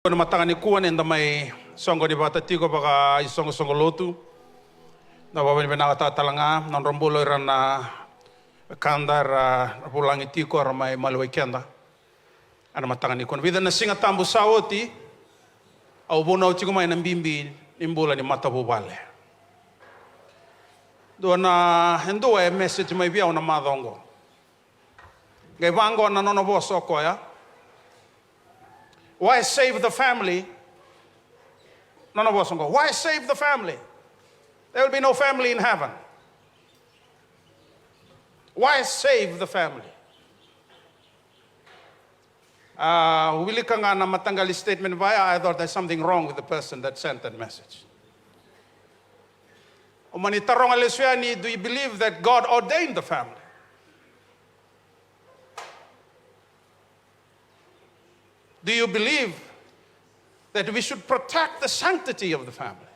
Kuna matangani kuan enda mai songo di bata tiko baka isongo lotu. Na baba ni benaka talanga non rombulo irana kandar pulangi tiko ramai malwe kenda. Ana matangani kuan vida na singa tambu sawoti au bona utiko mai nambimbi imbula ni mata bubale. Dona hendo e message mai via una madongo. Ngai vango na nono boso koya. Why save the family? None of us will go, why save the family? There will be no family in heaven. Why save the family? Wilikanga na matangali statement via, I thought there's something wrong with the person that sent that message. Umanitarong alesuani, do you believe that God ordained the family? Do you believe that we should protect the sanctity of the family?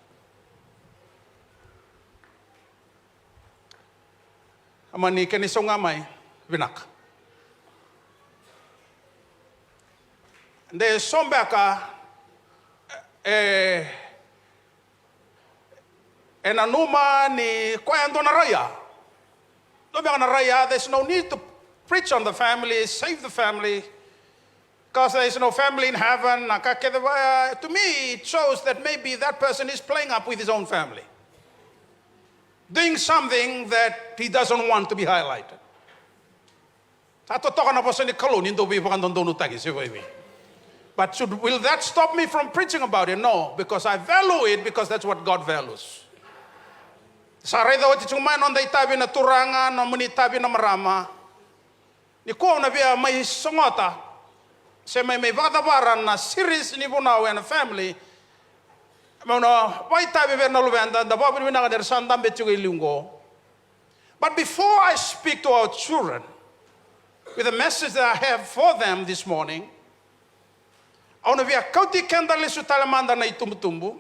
Amani kanisonga mai vinak. De sombeka enanuma ni kwayando na raya. Dobeka na raya, there's no need to preach on the family, save the family. Because there is no family in heaven. To me, it shows that maybe that person is playing up with his own family. Doing something that he doesn't want to be highlighted. But will that stop me from preaching about it? No, because I value it, because that's what God values. Saray daw iti chungman on day tabi na turangan, no muni tabi na marama. Ni ko na biya may songota. Se may vadabaran na series ni bunaw and a family. Mono why tabi ver na luvenda da babi na der sandam betu ilungo. But before I speak to our children with the message that I have for them this morning, ona via kauti kendale su talamanda na itumtumbu.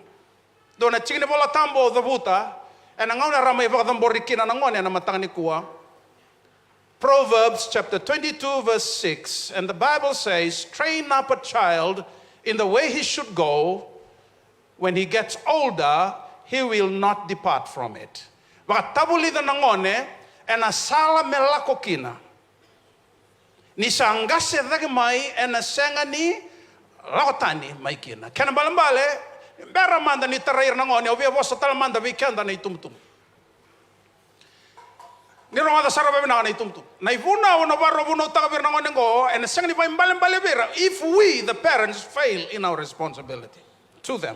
Do na chingni bola tambo the buta and ngona ramay vadamborikina na ngone na matangani kuwa. Proverbs chapter 22 verse 6, and the Bible says, train up a child in the way he should go. When he gets older, he will not depart from it. Vakatabuli the nangone, and a sala melakokina. Ni sangase dagamai, and a sangani lautani maikina. Kanabalambale, beramanda ni tarair nangone, ovia vosa talamanda vikenda ni tumtum. Nirong ada sarabe na itumtum. Naivuna ono barro buno tagabir na ngonengo and sangni pa imbalen balebira if we the parents fail in our responsibility to them.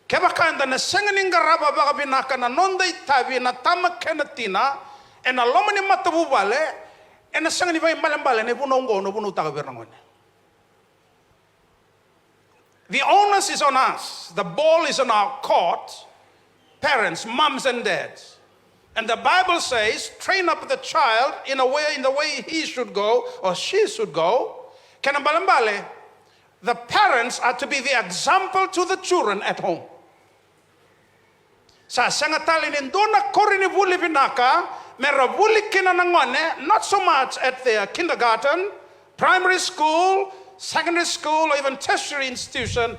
Kebakanda na sangni ngaraba baka binaka na nonday tabi na tama kenatina and a lomani matabu bale and sangni pa imbalen bale ne buno ngo no buno tagabir na ngone. The onus is on us. The ball is on our court. Parents, moms and dads. And the Bible says, train up the child in the way he should go or she should go. Kanabalambale, the parents are to be the example to the children at home. Sa sangatalin indona korini vuli vinaka, mera vuli kinanangone, not so much at their kindergarten, primary school, secondary school, or even tertiary institution.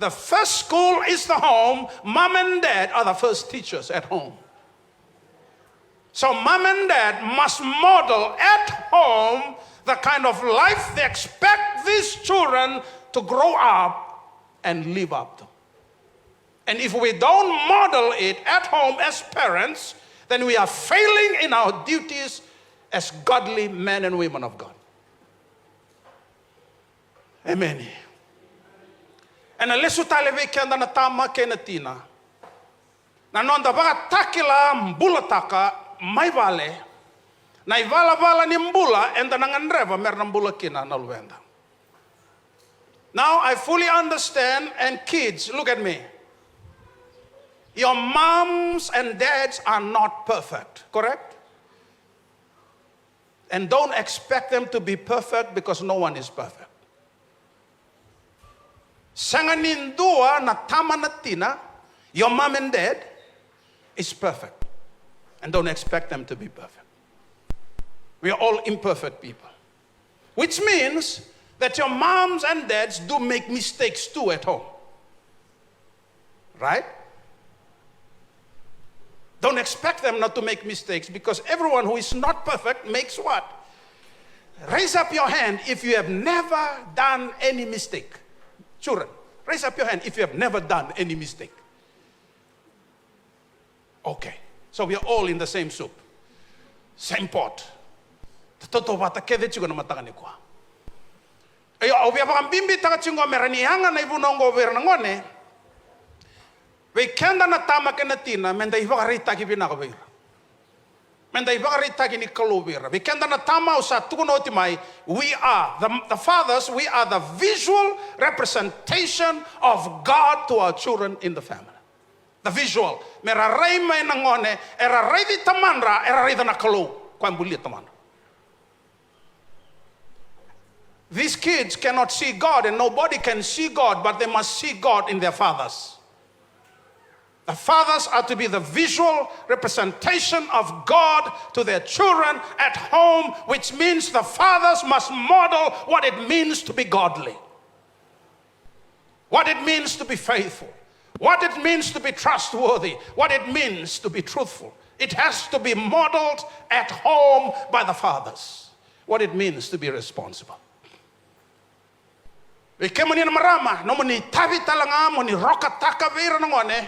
The first school is the home. Mom and dad are the first teachers at home. So mom and dad must model at home the kind of life they expect these children to grow up and live up to. And if we don't model it at home as parents, then we are failing in our duties as godly men and women of God. Amen. And alesu taleve kenda na tama kenatina. Na nonda baga takila mbulataka mai vale. Na ivala ni mbula enda nanganreva merna mbula kina na luenda. Now I fully understand, and kids, look at me. Your moms and dads are not perfect, correct? And don't expect them to be perfect because no one is perfect. Sanganindua na tama na tina, your mom and dad is perfect. And don't expect them to be perfect. We are all imperfect people. Which means that your moms and dads do make mistakes too at home. Right? Don't expect them not to make mistakes, because everyone who is not perfect makes what? Raise up your hand if you have never done any mistake. Children, raise up your hand if you have never done any mistake. Okay, so we are all in the same soup, same pot. Toto bata kede chugo na matangani kwa. Ayo, obia pa kambimbi taka chungo merani hanga na ibunongo vera ngone. We kenda na tama kenatina menda ibagarita ki binakabira. Menda ibagarita ki ni kalubira. We kenda na tama usa tukuno timai. We are the fathers. We are the visual representation of God to our children in the family. The visual. Mera rei mai nangone era rei di tamanra era rei na kalu kwambuli tamanra. These kids cannot see God, and nobody can see God, but they must see God in their fathers. The fathers are to be the visual representation of God to their children at home, which means the fathers must model what it means to be godly, what it means to be faithful, what it means to be trustworthy, what it means to be truthful. It has to be modeled at home by the fathers, what it means to be responsible. Ikemoni na marama, no moni tabi talanga, moni roka taka vera ngone.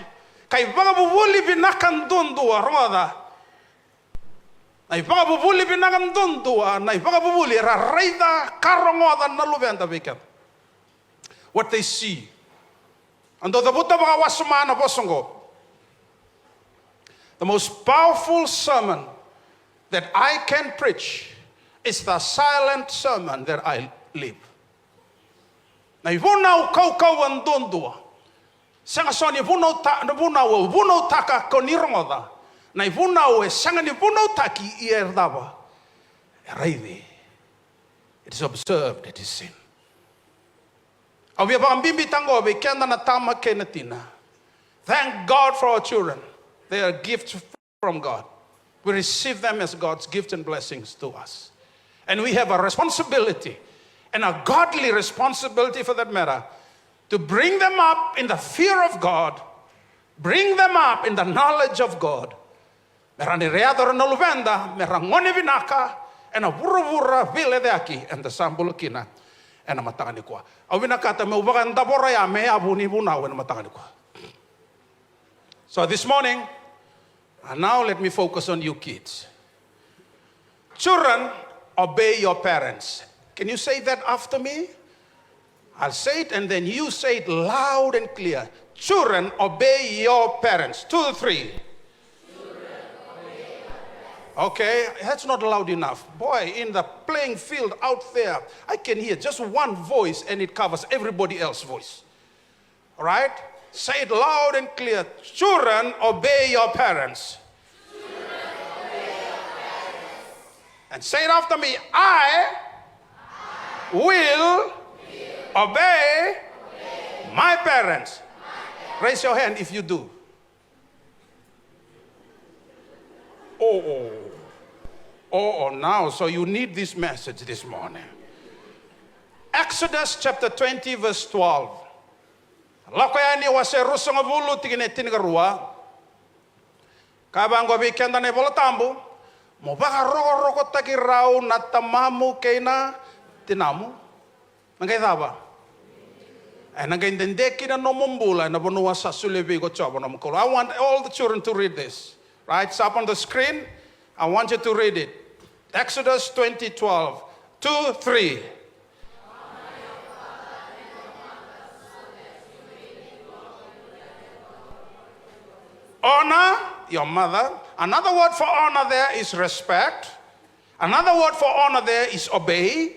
Kay baga bubuli binakan dundua roda. Nay baga bubuli binakan dundua, nay baga bubuli ra reida karongoda na lubenda bikat. What they see. Ando the buta baga wasumana bosongo. The most powerful sermon that I can preach is the silent sermon that I live. Nay vunau kau an dundua. Sanga soni vunau taka konirongoda. Nay vunau sanga ni vunau taki ierdava. Reidi. It is observed, it is seen. Awia bambimbi tango be kenda na tama kenatina. Thank God for our children. They are gifts from God. We receive them as God's gifts and blessings to us. And we have a responsibility, and a godly responsibility for that matter, to bring them up in the fear of God, bring them up in the knowledge of God. Merani reador na luvenda, merangone vinaka, and a vura vile de aki, and the sambulukina, and a matanikwa. Avinakata me ubaganda boraya me abuni buna when matanikwa. So this morning, and now let me focus on you kids. Children, obey your parents. Can you say that after me? I'll say it and then you say it loud and clear. Children, obey your parents. 2, 3. Okay, that's not loud enough. Boy, in the playing field out there, I can hear just one voice and it covers everybody else's voice. All right? Say it loud and clear. Children, obey your parents. And say it after me. I will obey my parents. Raise your hand if you do. Oh, now, so you need this message this morning. Exodus chapter 20, verse 12. Lakoyani wase rusong avulu tigine tinigarua. Kabango bikenda ne volatambu. Mo baka roko takirao na tamamu kaina tinamu. Nangay and again, then dekina no mumbula na bonua sa sulebi go chobo na mukolo. I want all the children to read this. Right? It's up on the screen. I want you to read it. Exodus 20:12. 2, 3. Honor your mother. Another word for honor there is respect. Another word for honor there is obey.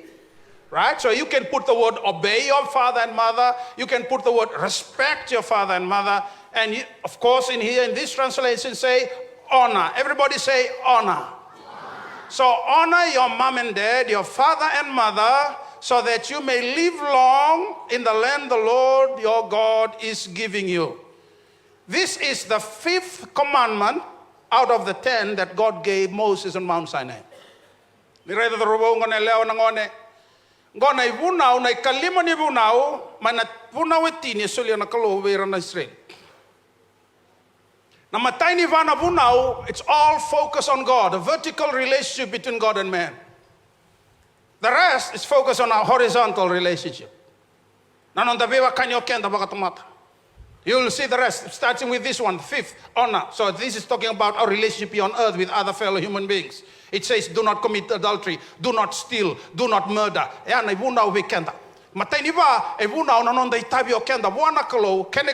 Right? So you can put the word obey your father and mother. You can put the word respect your father and mother. And you, of course, in here, in this translation, say honor. Everybody say honor. So honor your mom and dad, your father and mother, so that you may live long in the land the Lord your God is giving you. This is the 5th commandment out of the 10 that God gave Moses on Mount Sinai. Ngona ivunaw na ikalima ni vunaw, manat vunaw etini sulia na kalovera na Israel. Na matay ni vana vunaw, it's all focused on God, a vertical relationship between God and man. The rest is focused on a horizontal relationship. Nanondabewa kanyo kenda bakatumata. You will see the rest, starting with this one, fifth, honor. So this is talking about our relationship here on earth with other fellow human beings. It says, do not commit adultery, do not steal, do not murder. Yan, ibunaw wikenda. Matay ni ba, ibunaw nanonda itabio kenda, buwana kalo, kena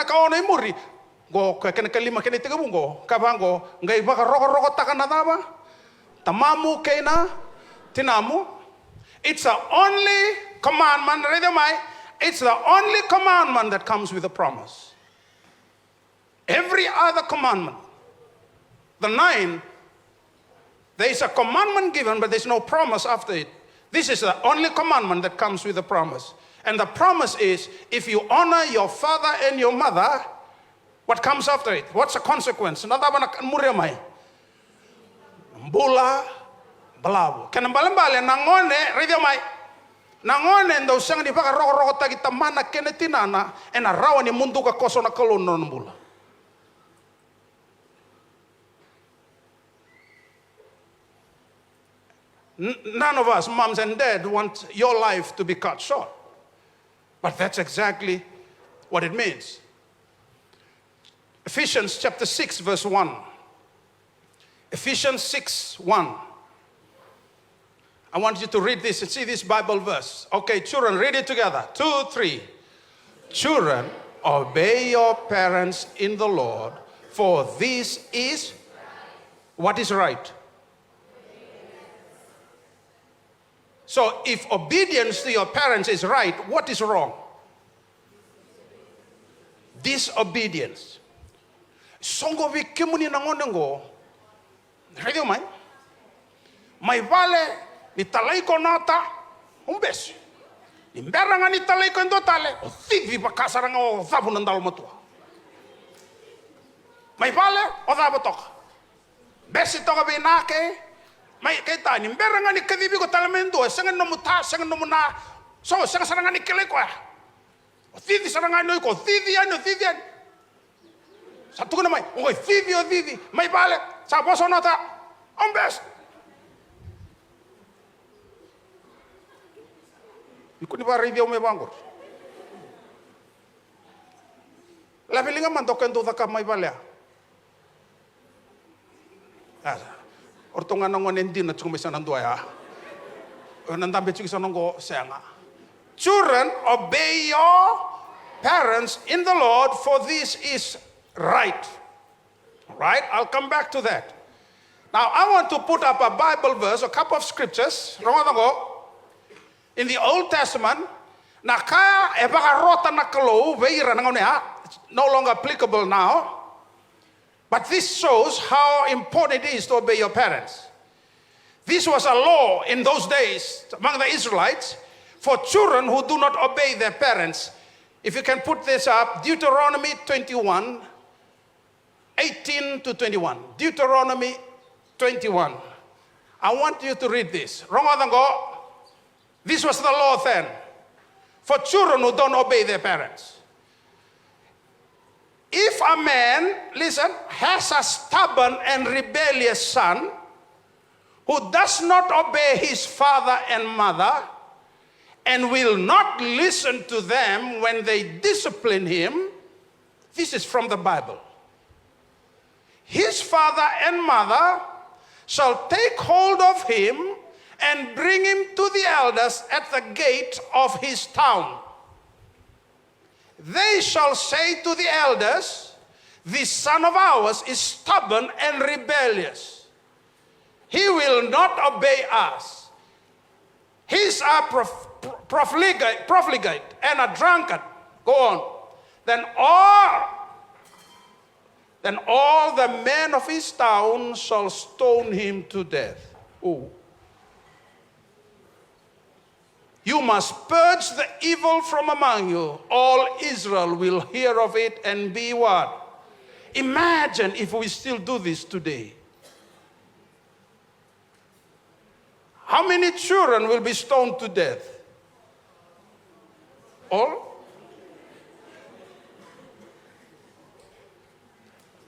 kaona imuri. Go, kena kalima, kena tigabungo, kabango, ngay baka roko takanadaba, tamamu kena, tinamu. It's the only commandment, it's the only commandment that comes with a promise. Every other commandment, the 9, there is a commandment given, but there's no promise after it. This is the only commandment that comes with a promise. And the promise is, if you honor your father and your mother, what comes after it? What's the consequence? Mbula, balabu. Kanambalambale, nangone, ridamai. Nangone ndo sang di baka roko tagi tamana kenetinana ena rawa ni mundu ka koso na kalon non mbula. None of us, moms and dads, want your life to be cut short. But that's exactly what it means. Ephesians chapter 6 verse 1. Ephesians 6:1. I want you to read this and see this Bible verse. Okay, children, read it together. 2, 3. Children, obey your parents in the Lord, for this is what is right. So if obedience to your parents is right, what is wrong? Disobedience. Songo vi kimuni nangonengo. Radio mai. Mai vale ni talai ko nata umbes. Ni meranga ni talai ko ndotale. O thivi bakasaranga o thabu nandalo matua. Mai vale o thabu toka. Besi toka binake. Mai kita ni meranga ni kadibi ko talamendo. Sengan no muta, sengan no muna. So sengan saranga ni kele ko. O thivi saranga no ko thivi ano thivi ano. Satu ko na mai. O thivi o thivi. Mai vale sa boso nata umbes. Ikuni ba radio me bangor. La felinga mandoken do da kamay balea. Ortonga nangon endin na chumisa nando ya. Nandambe chukisa nango senga. Children, obey your parents in the Lord, for this is right. Right? I'll come back to that. Now I want to put up a Bible verse, a couple of scriptures. In the Old Testament, naka ebaharota nakalo veira nangonea, no longer applicable now. But this shows how important it is to obey your parents. This was a law in those days among the Israelites for children who do not obey their parents. If you can put this up, Deuteronomy 21, 18 to 21. Deuteronomy 21. I want you to read this. This was the law then for children who don't obey their parents. If a man, listen, has a stubborn and rebellious son who does not obey his father and mother and will not listen to them when they discipline him, this is from the Bible. His father and mother shall take hold of him and bring him to the elders at the gate of his town. They shall say to the elders, this son of ours is stubborn and rebellious. He will not obey us. He's a profligate and a drunkard. Go on. Then all the men of his town shall stone him to death. Oh. You must purge the evil from among you. All Israel will hear of it and be what? Imagine if we still do this today. how many children will be stoned to death? All?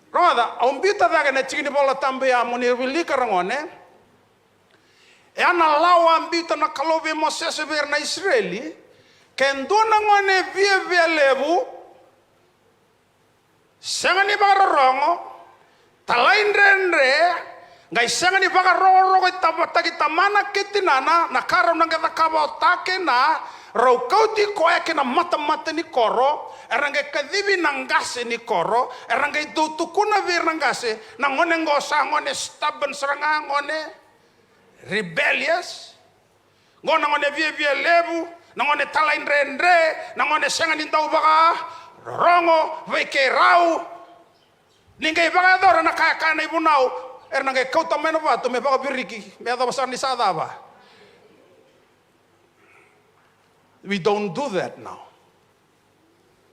Rada, umbita daga na chini bola tambe ya muni wilika rangone. E ana lawa ambita na kalobe Moses ver na Israeli, kendo na ngone vie lebu, sangani baga rongo, talain rendre, ngai sangani baga rongo tabata tamana ketinana, na karo na kita kaba take na, rau kauti koe kena mata ni koro, erangai kadibi nangase ni koro, erangai tukuna vir nangase, na ngone ngosa ngone stubborn seranga ngone rebellious, ngone vie lebu, na ngone talain rendre, na ngone sangani tau baga rongo veke rau, ningai baga dora na kaya kana ibunau, erangai kauta mena batu me baga biriki, me ada basar ni sadaba. We don't do that now.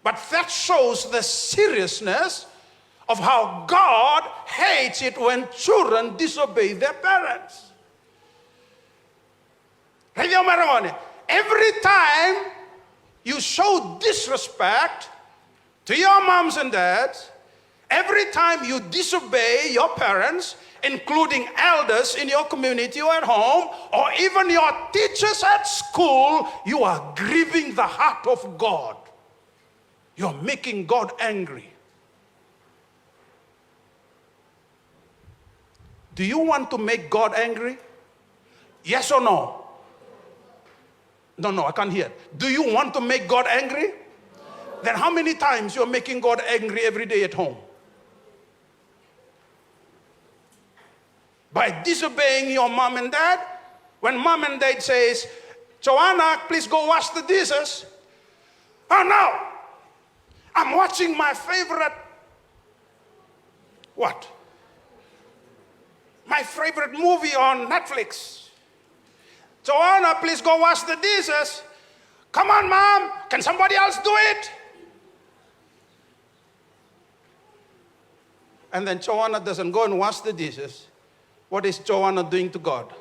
But that shows the seriousness of how God hates it when children disobey their parents. Every time you show disrespect to your moms and dads, every time you disobey your parents, including elders in your community or at home, or even your teachers at school, you are grieving the heart of God. You're making God angry. Do you want to make God angry? Yes or no? No, I can't hear. Do you want to make God angry? No. Then how many times you're making God angry every day at home? By disobeying your mom and dad. When mom and dad says, Joanna, please go wash the dishes. Oh no, I'm watching my favorite, what? My favorite movie on Netflix. Joanna, please go wash the dishes. Come on, mom, can somebody else do it? And then Joanna doesn't go and wash the dishes. What is Joanna doing to God?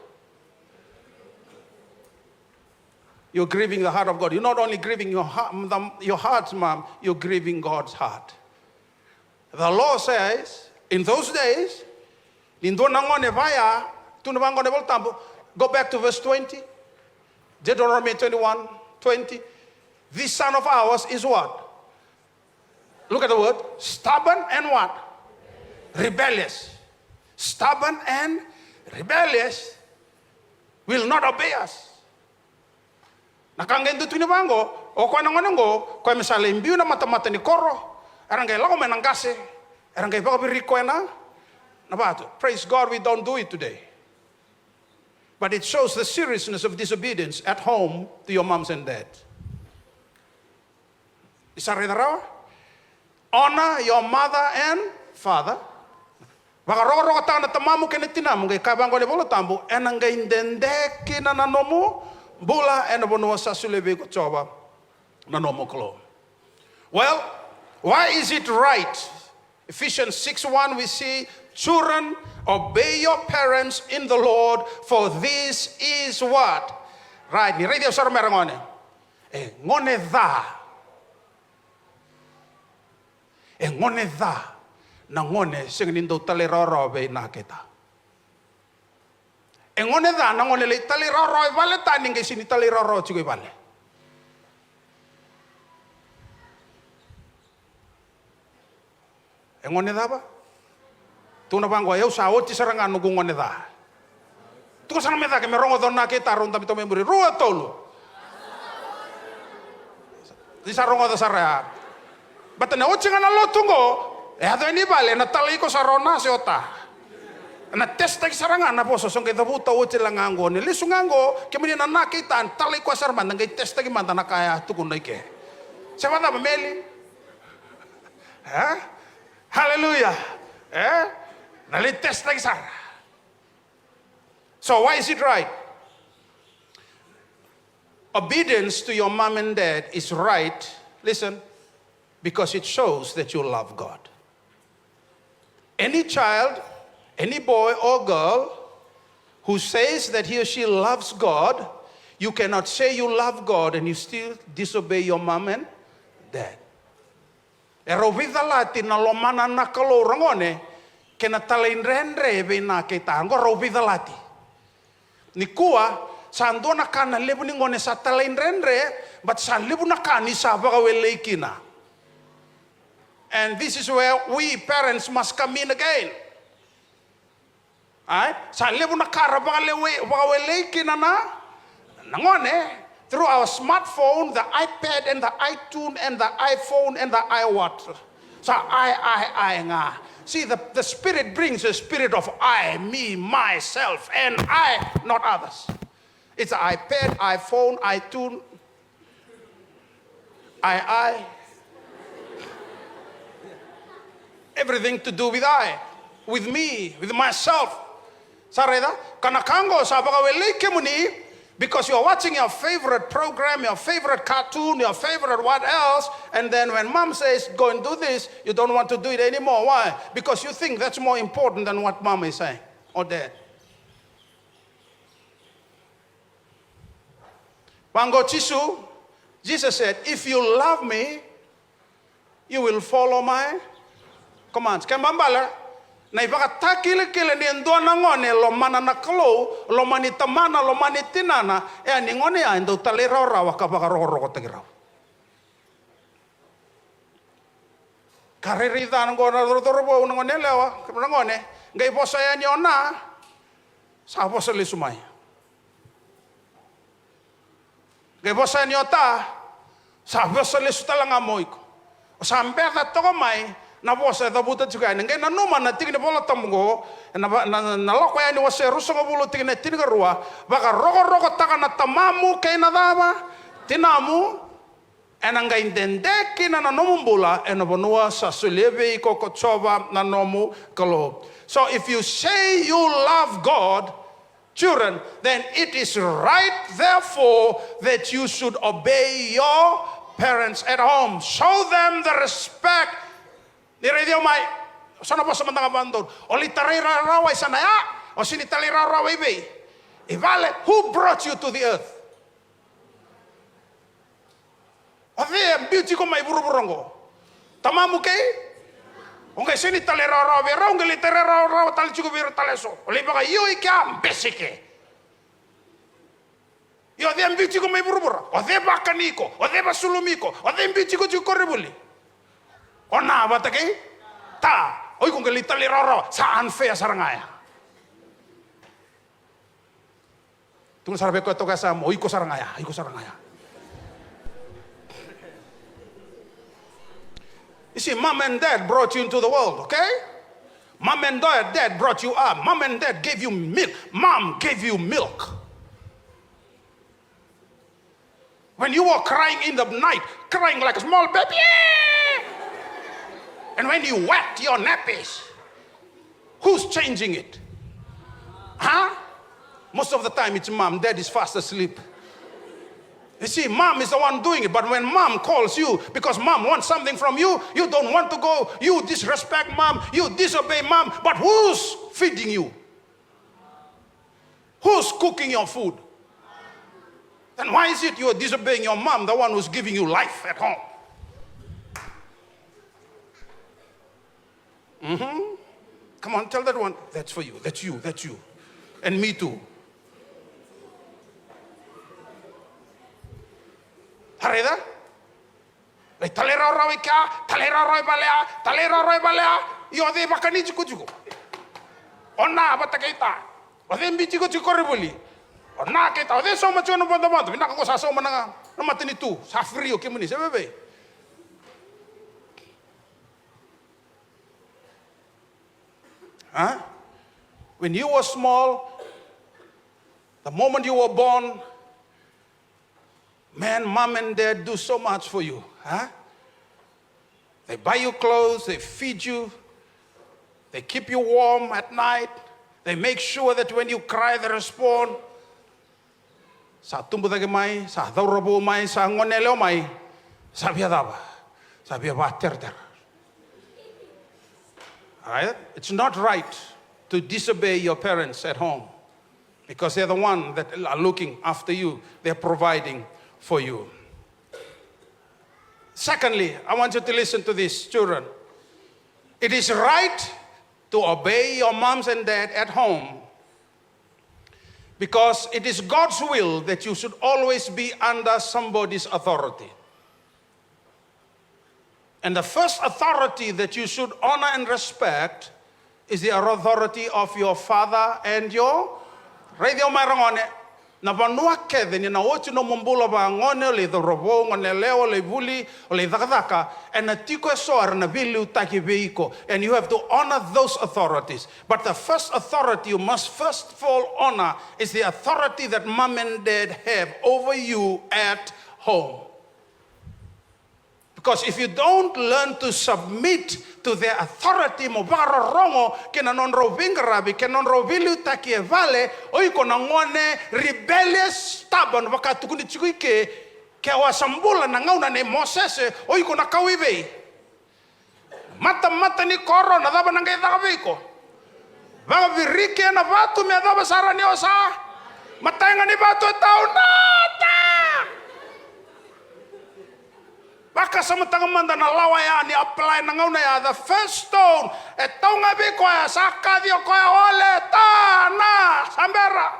You're grieving the heart of God. You're not only grieving your heart, mom, you're grieving God's heart. The law says, in those days, go back to verse 20. Deuteronomy 21:20. This son of ours is what? Look at the word. Stubborn and what? Rebellious. Stubborn and rebellious, will not obey us. Nakangendo tunibango, o kwa nangonongo, kwa misale imbiu na mata ni koro, arangay lago menangase, arangay baka biriko na bato. Praise God, we don't do it today. But it shows the seriousness of disobedience at home to your moms and dads. Honor your mother and father. Baka rogo tanga tamamu kene tinamu ngai kabango le bolo tambu enangai ndende kina nanomu bula enobono sasulebe ko choba nanomu klo. Well, why is it right? Ephesians 6:1 we see, children, obey your parents in the Lord, for this is what? Right, ni radio sar merangone. Ngone da. Na ngone sing nindo taliroro be na kita. Ngone da na ngone le taliroro vale tani ngai sini taliroro chigoi vale. Ngone da ba? Tu na bangwa eu sa oti saranga no ngone da. Tu sana meda ke merongo dona kita ronda mito memburi ruo tolu. Di sarongo da sara. Batana ochinga na lotungo. Hado ini bale na talay ko sa rona siota. Na test tay saranga na po so song kita buta o langango ni lisungango kemini na nakita talay ko sarman nangay test tay man na kaya tukun na ike. Sa bata mameli. Hallelujah. Nali test tay sar. So why is it right? Obedience to your mom and dad is right. Listen, because it shows that you love God. Any child, any boy or girl who says that he or she loves God, you cannot say you love God and you still disobey your mom and dad. E rovida lati na lomana na kalo rangone, kena talain renre be na kita ngo rovida lati. Ni kua sando na kana lebu ni ngone sa talain renre, but sa lebu na kani sa bakawele kina. And this is where we parents must come in again. Alright? Sa lebu na kara bakawele kina na nangone. Through our smartphone, the iPad and the iTunes and the iPhone and the iWatch. So I nga. See, the Spirit brings a spirit of I, me, myself, and I, not others. It's an iPad, iPhone, iTunes, I. Everything to do with I, with me, with myself. Sareda, kanakango sa bakawele kemuni. Because you're watching your favorite program, your favorite cartoon, your favorite what else, and then when mom says, go and do this, you don't want to do it anymore. Why? Because you think that's more important than what mom is saying, or dad. Pango Chisu, Jesus said, if you love me, you will follow my commands. Kembambala. Na ibaka takile ni ndo nangone lo mana naklo lo mani tamana lo mani tinana e ni ngone ya ndo talera rawa ka baka ro tagira karerida ngona ro bo ngone lewa ngone ngai bosa ya nyona sa bosa le sumai ngai bosa nyota sa bosa le sutalanga moiko sa mbeda to mai na bosa da buta juga ngai na no mana tigine bola tamgo na loko ya ni wase rusungo bulu tigine tiniga rua baka rogo taka na tamamu kay na daba tinamu enanga indende kina na nomumbula ena bonua sa sulebe ko kochoba na nomu kalo. So if you say you love God, children, then it is right therefore that you should obey your parents at home. Show them the respect. Niredio mai, sana pa sa mandang abandon. Oli tarira rawai sana ya, o sini talira rawai be. Ivale, who brought you to the earth? O de beauty ko mai buruburongo. Tamamu kay? Onge sini talira rawai, raunge li tarira rawai tal chuko biro taleso. Oli baka yo ikya besike. Yo de beauty ko mai burubura. O de bakaniko, o de basulumiko, o de beauty ko chukoribuli. Ona batake ta oi kung galita liroro sa unfair sarangaya tung sarbe ko to kasa mo iko sarangaya you see, mom and dad brought you into the world, okay? Mom and dad brought you up. Mom and dad gave you milk. Mom gave you milk. When you were crying in the night, crying like a small baby, and when you wet your nappies, who's changing it? Huh? Most of the time it's mom. Dad is fast asleep. You see, mom is the one doing it. But when mom calls you because mom wants something from you, you don't want to go. You disrespect mom. You disobey mom. But who's feeding you? Who's cooking your food? Then why is it you're disobeying your mom, the one who's giving you life at home? Come on, tell that one. That's for you. That's you. That's you. And me too. Hareda? Like talera rawika, talera balea. Yo de bakani chukuchuko. Ona batakita. Ode mbichi ko chukoribuli. Ona kita ode so macho no banda. Bina ko sa so mananga. No matini tu. Sa frio kimuni se bebe. Huh? When you were small, the moment you were born, man, mom and dad do so much for you. Huh? They buy you clothes, they feed you, they keep you warm at night, they make sure that when you cry, they respond. Sa tumbu dagi mai, sa daurabo mai, sa ngoneleo mai, sa biadaba, sa biabater. Right? It's not right to disobey your parents at home. Because they're the one that are looking after you. They're providing for you. Secondly, I want you to listen to this, children. It is right to obey your moms and dad at home, because it is God's will that you should always be under somebody's authority. And the first authority that you should honor and respect is the authority of your father and your radio marangone. Na vanua kede ni na ochi no mumbula ba ngone le robo ngone leo le buli o le dakadaka, and na tiko soar na bilu taki veiko, and you have to honor those authorities. But the first authority you must first of all honor is the authority that mom and dad have over you at home. Because if you don't learn to submit to their authority, mo baro rongo kena non rovingarabi kena non rovilu taki vale oiko na ngone rebellious stubborn wakatukuni chikuike ke wasambula na ngauna ne Moses oiko na kawive mata ni koro na daba nangai daviko va virike na vatu me daba sarani osa matanga ni vatu tau nata baka sama tangamanda na lawa ya ni apply na ngauna ya the first stone etonga biko ya saka dio ko ya ole ta na sambera.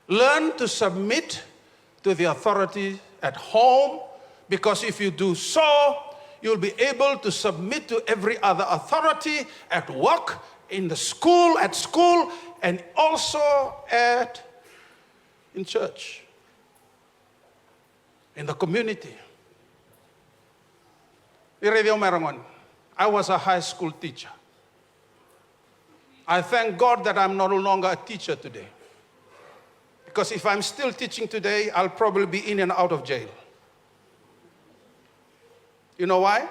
Learn to submit to the authority at home, because if you do so, you'll be able to submit to every other authority at work, in the school, at school, and also in church, in the community. I was a high school teacher. I thank God that I'm no longer a teacher today. Because if I'm still teaching today, I'll probably be in and out of jail. You know why?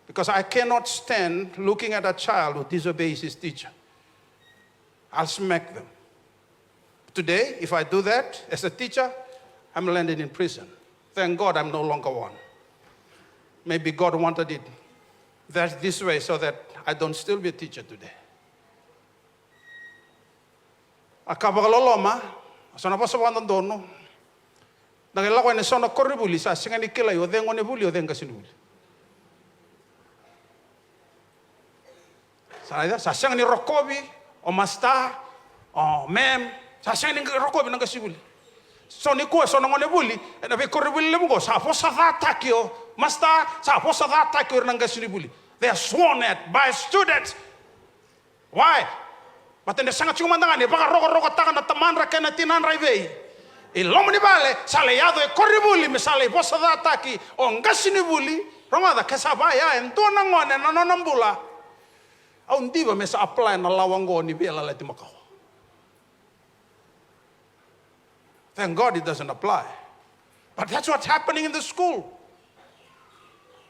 Because I cannot stand looking at a child who disobeys his teacher. I'll smack them. Today, if I do that as a teacher, I'm landing in prison. Thank God I'm no longer one. Maybe God wanted it this way so that I don't still be a teacher today. Akabagaloloma, sona paso wando dono. Nagelawa ne sona koribuli sa singa ni kila yo dengo ne buli yo denga sinuli. Sa singa ni rokobi o masta o mem sa singa ni rokobi nanga sibuli. So ni ko so ngone buli na be koribuli le mo sa posa da takio masta sa posa da takio nanga sinuli. They are sworn at by students. Why? But in the sanga chumandanga ni baka rogo taka na tamanra kena tinan raivei. Ilomo ni bale sale yado e koribuli misale posa da taki o ngasini buli ronga da kesabaya entona ngone na nonambula. Au ndiba mesa apply na lawango ni bela la timakao. Thank God it doesn't apply. But that's what's happening in the school.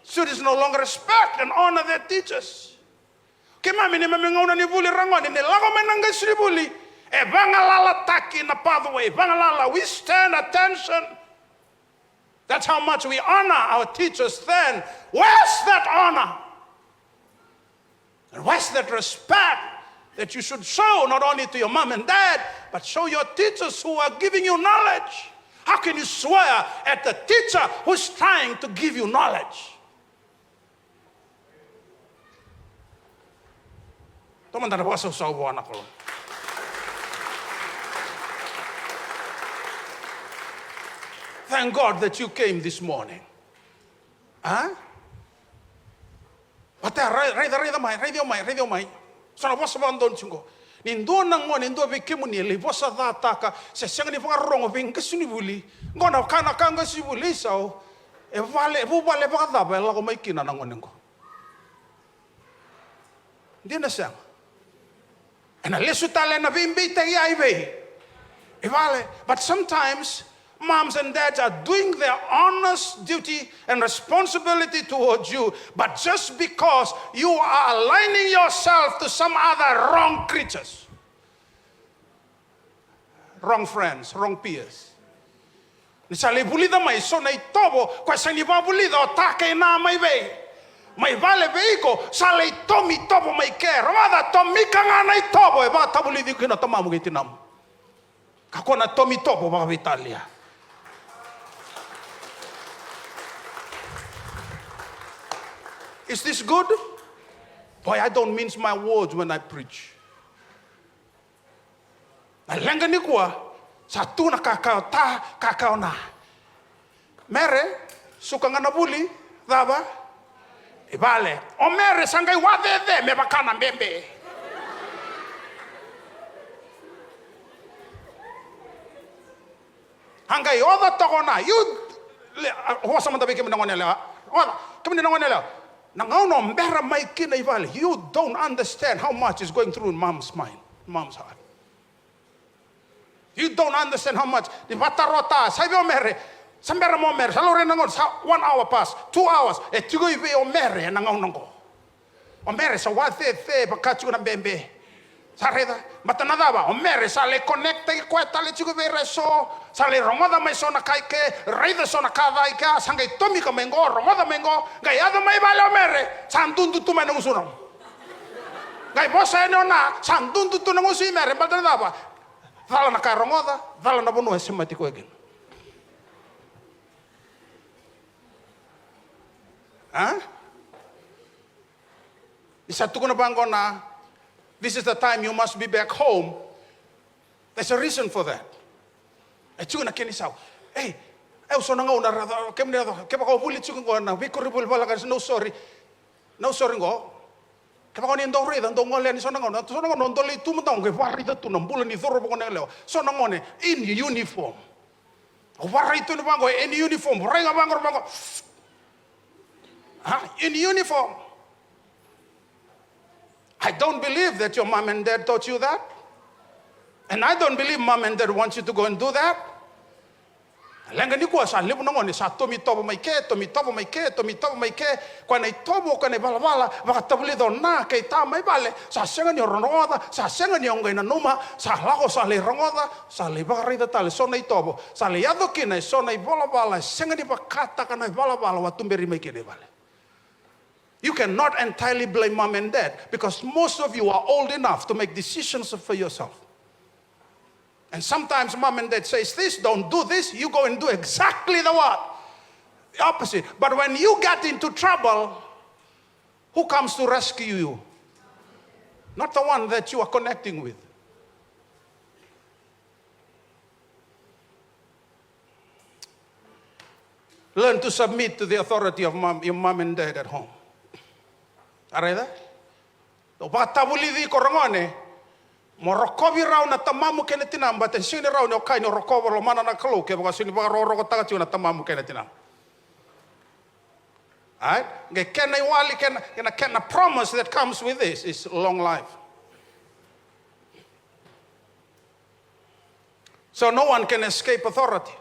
Students no longer respect and honor their teachers. Kemami ni mamingona ni buli rangoni ni lago menanga sribuli e bangalala taki na pathway bangalala. We stand attention. That's how much we honor our teachers then. Where's that honor? And where's that respect that you should show not only to your mom and dad, but show your teachers who are giving you knowledge? How can you swear at the teacher who's trying to give you knowledge? Thank God that you came this morning. Huh? Radio mai. Sana bosa bandon chingo. Nindo nango nindo bekimu ni le bosa da taka se senga ni fanga rongo vinga sinibuli. Ngona kana kanga sibuli sao. E vale baka da bela ko mai kina nango ningo. Ndina sang. And lesu tale na bimbi te ive. E vale, but sometimes moms and dads are doing their honest duty and responsibility towards you, but just because you are aligning yourself to some other wrong creatures, wrong friends, wrong peers. Nisale bulida mai so na itobo kwa sani ba bulida o take na mai be. Mai vale veiko sale tomi topo mai ke rongoda tomi kangana i topo e ba tabuli di kina tamamu ki tinam. Kakona tomi topo ba Italia. Is this good? Boy, I don't mince my words when I preach. Na lenga ni kuwa satu na kakao na. Mere suka ngana buli daba ibale. O mere sangai wadede me bakana mbembe. Hangai oda tokona you ho sama tabi kemi nangonela. Oda kemi nangonela. Nangono mbera mai kina ibale. You don't understand how much is going through in mom's mind, mom's heart. You don't understand how much. Di batarota, sabi o mere, sambera mo mere, salore nangon, 1 hour pass, 2 hours, e tigo ibe o mere nangon nango. O mere sa wate bakachu na bembe. Sareda, matanadaba, o mere sa le connecta i kweta le tigo be reso, sa le rongoda mai sona kaike, reida sona kavaika, sangai tomi ka mengo, rongoda mengo, gai ada mai vale o mere, sandundu tu menong surong. Gai bosa ene ona, sandundu tu nango si mere, matanadaba. Dala na karongoda, dala na bono sematiko again. Huh? Isatu na bangona. This is the time you must be back home. There's a reason for that. Echu na kenisau. Hey, eu so nangau na kemne ke ba ko buli chu ngo na we ko ribul bala ka no sorry. No sorry ngo. Kaya ko ni ndo rida ndo ngole ni sona ngono ndo le tu mtong ke wari da tu nambula ni thoro ko nelo sona ngone in uniform o wari tu no bango in uniform renga bango in uniform. I don't believe that your mom and dad taught you that, and I don't believe mom and dad want you to go and do that. Lenga ni kuasa libu nangone sa tomi tobo mai ke kwa nei tobo kwa nei bala tabuli do na ke ta mai bale sa senga ni rongoda sa senga ni ongai na numa sa lago sa le rongoda sa le bagari da tale so nei tobo sa le yado ki nei so nei bala senga ni bakata kana bala wa tumberi mai ke nei bale. You cannot entirely blame mom and dad because most of you are old enough to make decisions for yourself. And sometimes mom and dad says this, don't do this, you go and do exactly the what? The opposite. But when you get into trouble, who comes to rescue you? Not the one that you are connecting with. Learn to submit to the authority of your mom and dad at home. Areda? Do batabuli di korongone. Morokobi rau na tamamu kene tinam but sini rau no kai no rokobo lo mana na kalo ke ba sini ba ro taga tiu na tamamu kene tinam. Right? Ge kena wali kena promise that comes with this is long life. So no one can escape authority.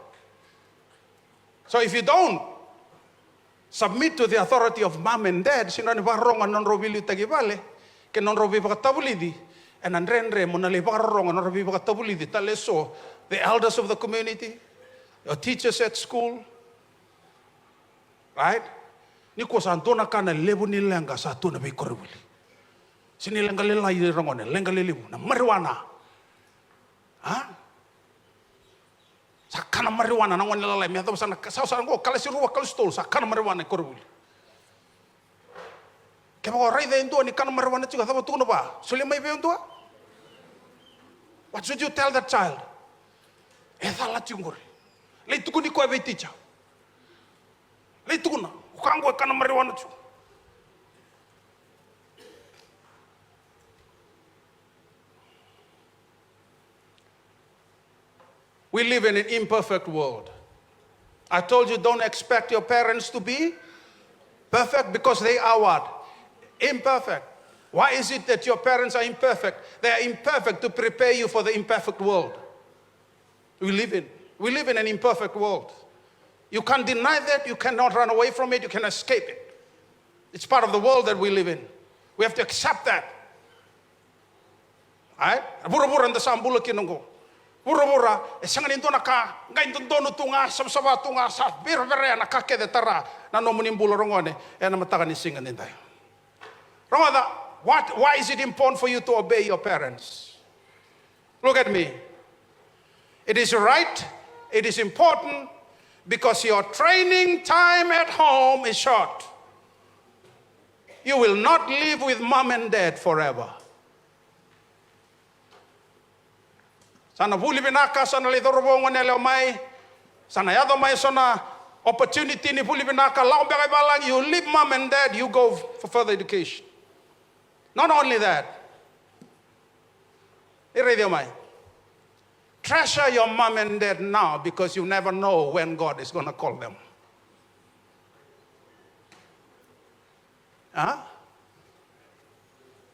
So if you don't submit to the authority of mom and dad, sino ni ba ronga non robili tagivale ke non robi ba tabulidi. And the elders of the community, your teachers at school, right? Niko santona kana lebu ni lenga satuna be koribuli. Sini lenga lela i rongone, lenga lelibu na marijuana. Sakana marijuana na ngone lela mi ato sana sa ngo kala siruwa kala stol sakana marijuana koribuli. Kaya ko rai dendo ni kana marijuana chiga tabo tuno ba? Suli mai be ndo? What should you tell that child? Ethala chungore. Le tukuni ko be teacher. Le tukuna ukango kana marijuana chu. We live in an imperfect world. I told you don't expect your parents to be perfect because they are what? Imperfect. Why is it that your parents are imperfect? They are imperfect to prepare you for the imperfect world we live in. We live in an imperfect world. You can't deny that. You cannot run away from it. You can escape it. It's part of the world that we live in. We have to accept that. Right? Bura-bura nda sambula kinongo. Ura sanganin to naka ngayon dono tunga sama tunga sa bir naka kede tara na no munimbulo rongone na matakan ni singanin tayo. Rongoda, why is it important for you to obey your parents? Look at me. It is right, it is important because your training time at home is short. You will not live with mom and dad forever. Sana vuli binaka sana lidorobongo nele mai sana yado mai sana opportunity ni vuli binaka lao bega balang you leave mom and dad you go for further education. Not only that. Iradio mai. Treasure your mom and dad now because you never know when God is going to call them. Huh?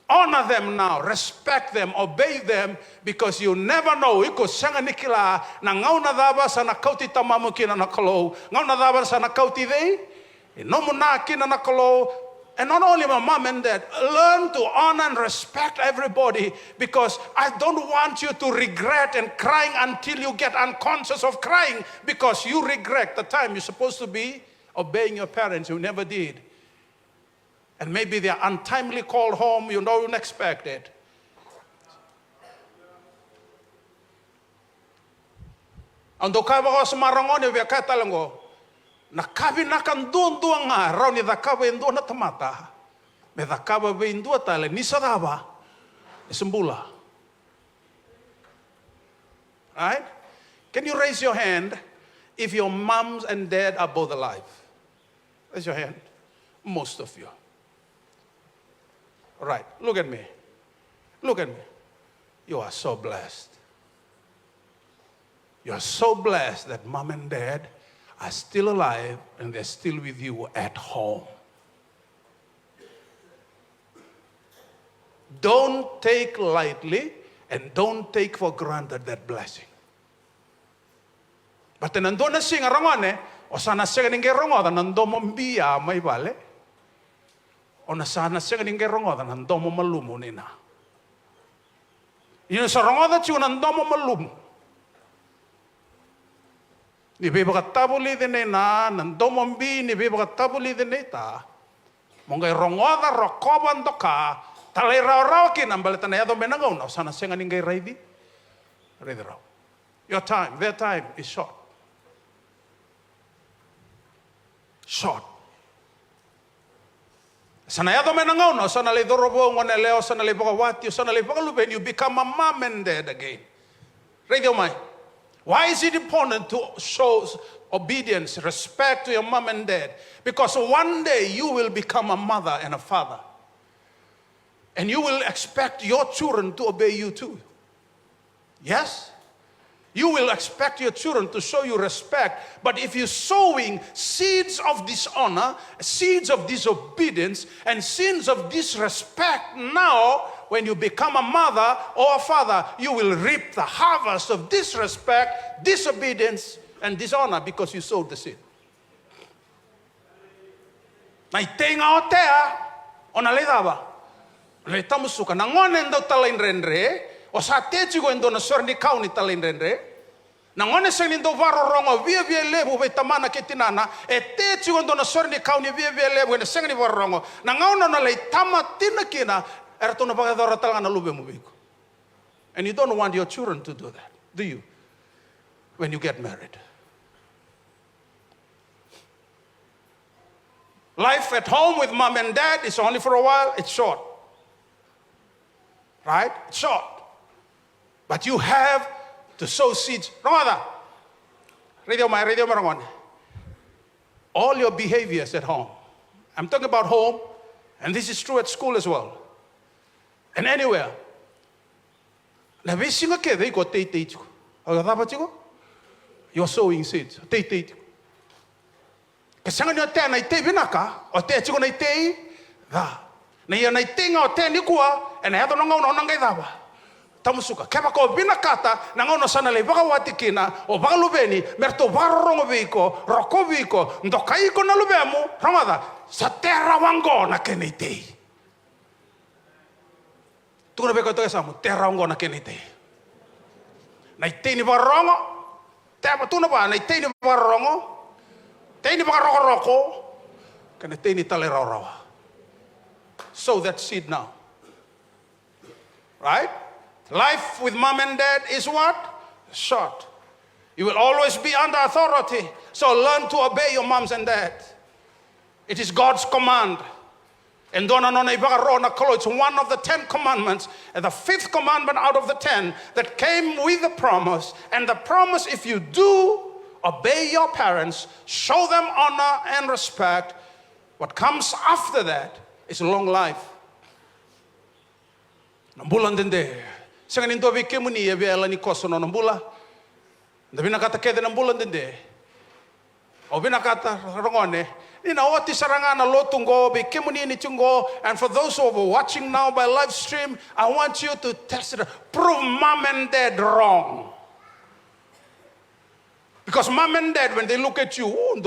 Honor them now, respect them, obey them because you never know. Iko sanga nikila na ngau na daba sa nakauti tamamu kina nakalo, ngau na daba sa nakauti dei, no muna kina nakalo. And not only my mom and dad, learn to honor and respect everybody because I don't want you to regret and crying until you get unconscious of crying because you regret the time you're supposed to be obeying your parents, you never did. And maybe they're untimely called home, you don't expect it. Ando ka ba sa marangone we ka talango. Nakabi nakan duang nga raw ni dakaba indo na tamata. Me dakaba be indo tale ni sadaba. Isembula. Right? Can you raise your hand if your moms and dad are both alive? Raise your hand. Most of you. All right, look at me. Look at me. You are so blessed. You are so blessed that mom and dad are still alive and they're still with you at home. Don't take lightly and don't take for granted that blessing. But nando na singa rongone, o sana singa ninge rongoda nando mombiya may bale. O na sana singa ninge rongoda nando mo malumo nina. Yun sa rongoda tiyo nando mo malumo. Ni beba katabuli dene na nando mombi ni beba katabuli dene ta. Mongay rongoda rokoban doka talay raw kin ang balita na yado menangaw na sana singa ninge ready. Ready raw. Your time, their time is short. Short. Sana yado menangaw na sana le dorobo ngone leo sana le bakawati sana le bakaluben you become a mom and dad again. Ready o mai. Why is it important to show obedience, respect to your mom and dad? Because one day you will become a mother and a father. And you will expect your children to obey you too. Yes? You will expect your children to show you respect. But if you're sowing seeds of dishonor, seeds of disobedience, and seeds of disrespect now, when you become a mother or a father, you will reap the harvest of disrespect, disobedience, and dishonor because you sowed the seed. Naitenga o tea, o naledaba. Le tamusuka, nangonen do talain renre, o sa techigo endo na sorni kauni talain renre, nangone sa nindo varo rongo via lebu be tamana ketinana, e techigo endo na sorni kauni via lebu na sengni varo rongo, nangauna na le tamatina kina, and you don't want your children to do that, do you? When you get married. Life at home with mom and dad is only for a while, it's short. Right? It's short. But you have to sow seeds. All your behaviors at home. I'm talking about home, and this is true at school as well. And anywhere. Na visinga ke dei ko tei chiko. Agada chiko? You're sowing seeds. Tei. Kasanga ni te na te binaka, o te chiko na te da. Na ia na tenga o te ni kua, e na hado ngau no ngai daba. Tamusuka. Keba ko binakata na ngau no sana le baka watikina o baka lubeni merto varongo viko, roko viko, ndokai ko na lubemu, ramada. Sa terra wango na kenitei. Tuna beko to samu terra wango na kenitei. Naitini barongo. Tama tuna ba naitini barongo. Taini bagaroko. Kana taini talerarawa. Sow that seed now. Right? Life with mom and dad is what? Short. You will always be under authority. So learn to obey your moms and dads. It is God's command. And it's one of the 10 commandments, and the 5th commandment out of the 10 that came with the promise. And the promise, if you do obey your parents, show them honor and respect, what comes after that is long life. Nambulan dende. Sangan into abi kemuni abi alani kosono nambula. Ndabi nakata kede nambulan dende. Obi nakata rongone. And for those who are watching now by live stream, I want you to test it. Prove mom and dad wrong. Because mom and dad, when they look at you, when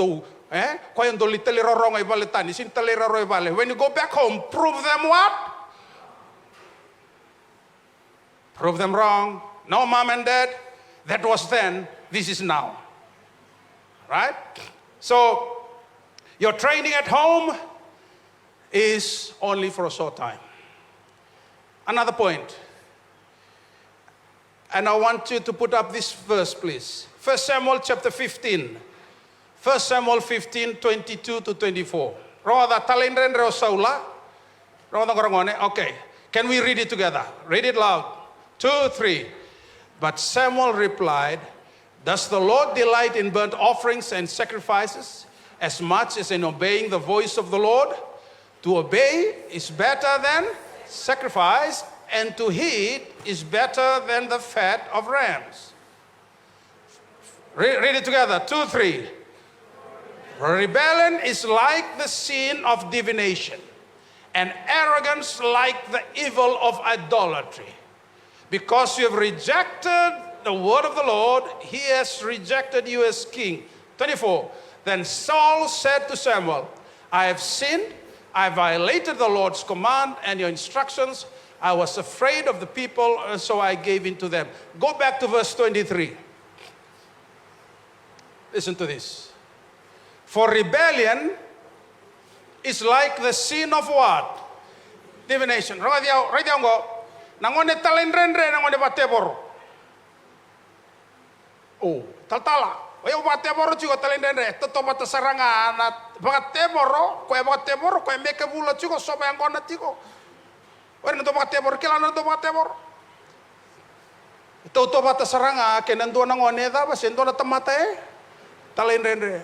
you go back home, prove them what? Prove them wrong. No, mom and dad, that was then, this is now. Right? So, your training at home is only for a short time. Another point. And I want you to put up this verse, please. 1 Samuel chapter 15. 1 Samuel 15, 22 to 24. Okay. Can we read it together? Read it loud. 2, 3. But Samuel replied, does the Lord delight in burnt offerings and sacrifices as much as in obeying the voice of the Lord? To obey is better than sacrifice, and to heed is better than the fat of rams. Read it together. 2, 3. Rebellion is like the sin of divination, and arrogance like the evil of idolatry. Because you have rejected the word of the Lord, he has rejected you as king. 24. Then Saul said to Samuel, I have sinned, I violated the Lord's command and your instructions. I was afraid of the people, so I gave in to them. Go back to verse 23. Listen to this. For rebellion is like the sin of what? Divination. Right there, go. Nangone talendrendre, nangone batebor. Oh, taltala. Oyo bateboro chico talendrendre. Toto batasaranga na bateboro. Koe bateboro, koe meke bula chico soba yangona chico. Ore nato bateboro, kila nato bateboro. Toto batasaranga kenando nangone da basendo na tamate. Talendrendre.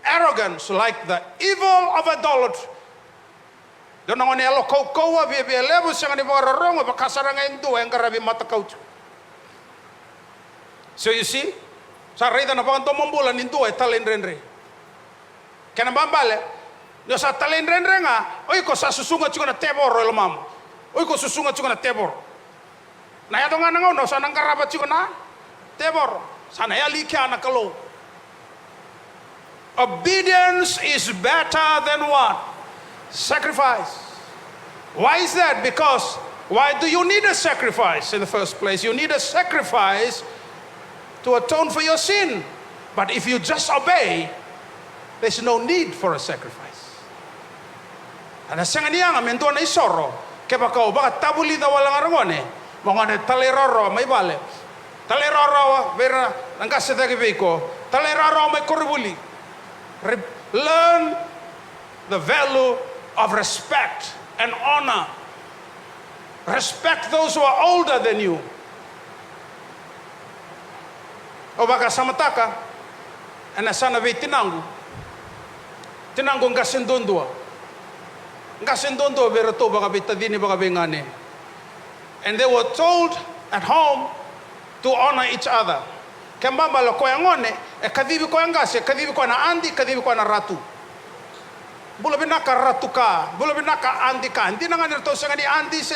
Arrogance like the evil of idolatry. Don't know any elo koa be level sang ni bora rongo bakasaranga indo ang karabi mata kauch. So you see, sa rida na panto mombola nindo ay talendrenre. Kana bambale, yo sa talendrenre nga, oy ko sa susunga chico na tebor el mam. Oy ko susunga chico na tebor. Na ya donga nango no sa nang karaba chico na tebor. Sana ya likya na kalo. Obedience is better than what? Sacrifice. Why is that? Because why do you need a sacrifice in the first place? You need a sacrifice to atone for your sin. But if you just obey, there's no need for a sacrifice. Ana sangania nga mento na isoro ke baka baka tabuli da wala ngarone mongane taleroro may bale. Taleroro vera ngase da gebeko. Taleroro may koribuli. Learn the value of respect and honor. Respect those who are older than you. O baka samataka, anasana ve tinangu. Tinangu ngasindundua. Ngasindundua berato baka betadini baka bengane. And they were told at home to honor each other. Kembamba lo koyangone, kadibi koyangase, kadibi ko na andi, kadibi ko na ratu. Bula binaka ratu ka, bula binaka andi ka. Hindi na nga nito sa nga andi se